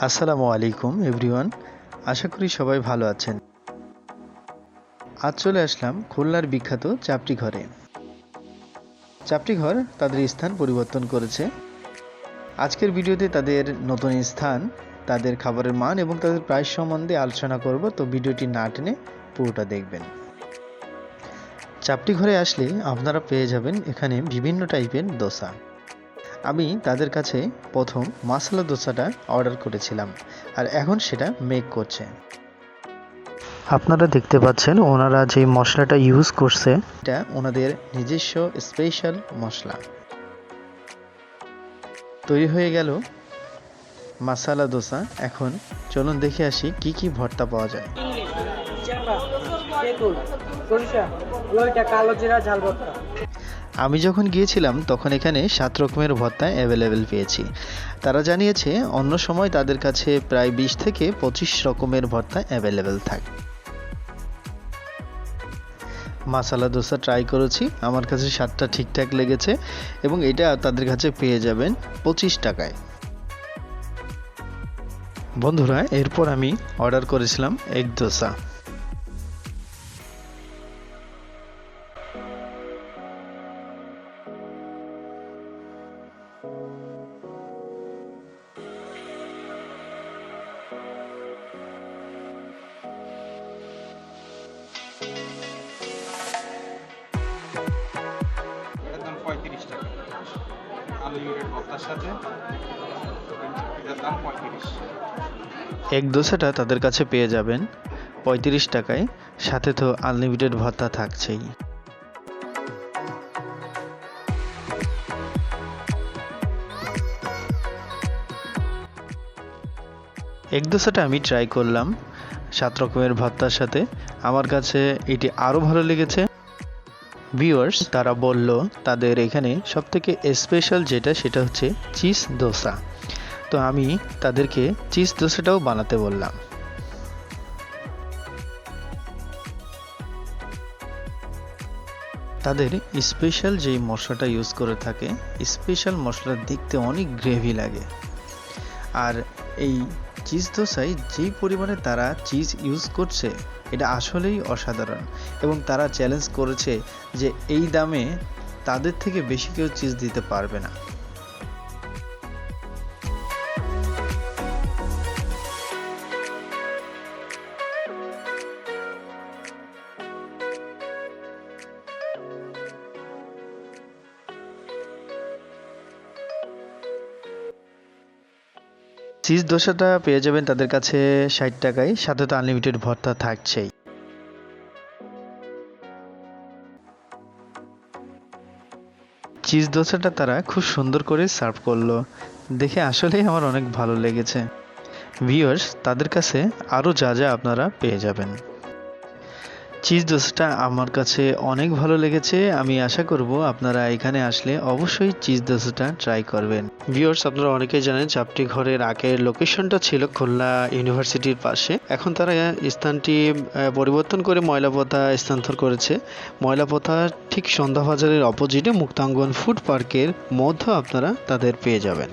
আসসালামু আলাইকুম এভরিওয়ান, আশা করি সবাই ভালো আছেন। আজ চলে আসলাম খুলনার বিখ্যাত চাপটি ঘরে। চাপটি ঘর তাদের স্থান পরিবর্তন করেছে। আজকের ভিডিওতে তাদের নতুন স্থান, তাদের খাবারের মান এবং তাদের প্রাইস সম্বন্ধে আলোচনা করব, তো ভিডিওটি না টেনে পুরোটা দেখবেন। চাপটি ঘরে আসলে আপনারা পেয়ে যাবেন এখানে বিভিন্ন টাইপের দোসা। আমি তাদের কাছে প্রথম মশলা দোসাটা অর্ডার করেছিলাম, আর এখন সেটা মেক করছে। আপনারা দেখতে পাচ্ছেন ওনারা যে মশলাটা ইউজ করছে এটা ওনাদের নিজস্ব স্পেশাল মশলা। তৈরি হয়ে গেল মশলা দোসা। এখন চলুন দেখে আসি কি কি ভর্তা পাওয়া যায়। আমি যখন গিয়েছিলাম তখন এখানে 7 রকমের ভর্তা অ্যাভেলেবেল পেয়েছি। তারা জানিয়েছে অন্য সময় তাদের কাছে প্রায় 20 থেকে 25 রকমের ভর্তা অ্যাভেলেবেল থাকে। মশলা দোসা ট্রাই করেছি, আমার কাছে স্বাদটা ঠিকঠাক লেগেছে এবং এটা তাদের কাছে পেয়ে যাবেন 25 টাকায়। বন্ধুরা, এরপর আমি অর্ডার করেছিলাম এগ দোসা। দাম 35 টাকা আনলিমিটেড ভর্তার সাথে। এটার দাম 35। এগ দোসাটা তাদের কাছে পেয়ে যাবেন 35 টাকায়, সাথে তো আনলিমিটেড ভর্তা থাকছেই। এগ দোসাটা আমি ট্রাই করলাম 7 রকমের ভর্তার সাথে, আমার কাছে এটি আরও ভালো লেগেছে। ভিউয়ার্স তারা বলল তাদের এখানে সবথেকে স্পেশাল যেটা সেটা হচ্ছে চিজ দোসা, তো আমি তাদেরকে চিজ দোসাটাও বানাতে বললাম। তাদের স্পেশাল যেই মশলাটা ইউজ করে থাকে, স্পেশাল মশলা দেখতে অনেক গ্রেভি লাগে। আর এই চিজ দোসায় যেই পরিমাণে তারা চিজ ইউজ করছে এটা আসলেই অসাধারণ, এবং তারা চ্যালেঞ্জ করেছে যে এই দামে তাদের থেকে বেশি কেউ চিজ দিতে পারবে না। চিজ দোসাটা পেয়ে যাবেন তাদের কাছে 60 টাকায়, সাথে তো আনলিমিটেড ভর্তা থাকছেই। চিজ দোসাটা তারা খুব সুন্দর করে সার্ভ করলো, দেখে আসলেই আমার অনেক ভালো লেগেছে। ভিউয়ার্স তাদের কাছে আরও যা যা আপনারা পেয়ে যাবেন। চিজ দোসাটা আমার কাছে অনেক ভালো লেগেছে, আমি আশা করব আপনারা এখানে আসলে অবশ্যই চিজ দোসাটা ট্রাই করবেন। ভিউয়ার্স আপনারা অনেকেই জানেন চাপটি ঘরের আগের লোকেশনটা ছিল খুলনা ইউনিভার্সিটির পাশে, এখন তারা স্থানটি পরিবর্তন করে ময়লাপোতা স্থানান্তর করেছে। ময়লাপোতা ঠিক সন্ধ্যা বাজারের অপোজিটে মুক্তাঙ্গন ফুড পার্কের মধ্যে আপনারা তাদের পেয়ে যাবেন।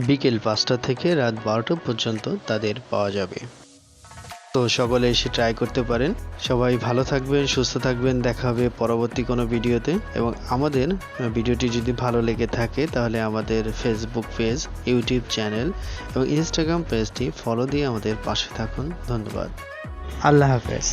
বিকেল 5টা থেকে রাত 12টা পর্যন্ত তাদের পাওয়া যাবে। তো সকলে এসে ট্রাই করতে পারেন। সবাই ভালো থাকবেন, সুস্থ থাকবেন, দেখা হবে পরবর্তী কোনো ভিডিওতে। এবং আমাদের ভিডিওটি যদি ভালো লেগে থাকে তাহলে আমাদের ফেসবুক পেজ, ইউটিউব চ্যানেল এবং ইনস্টাগ্রাম পেজটি ফলো দিয়ে আমাদের পাশে থাকুন। ধন্যবাদ। আল্লাহ হাফেজ।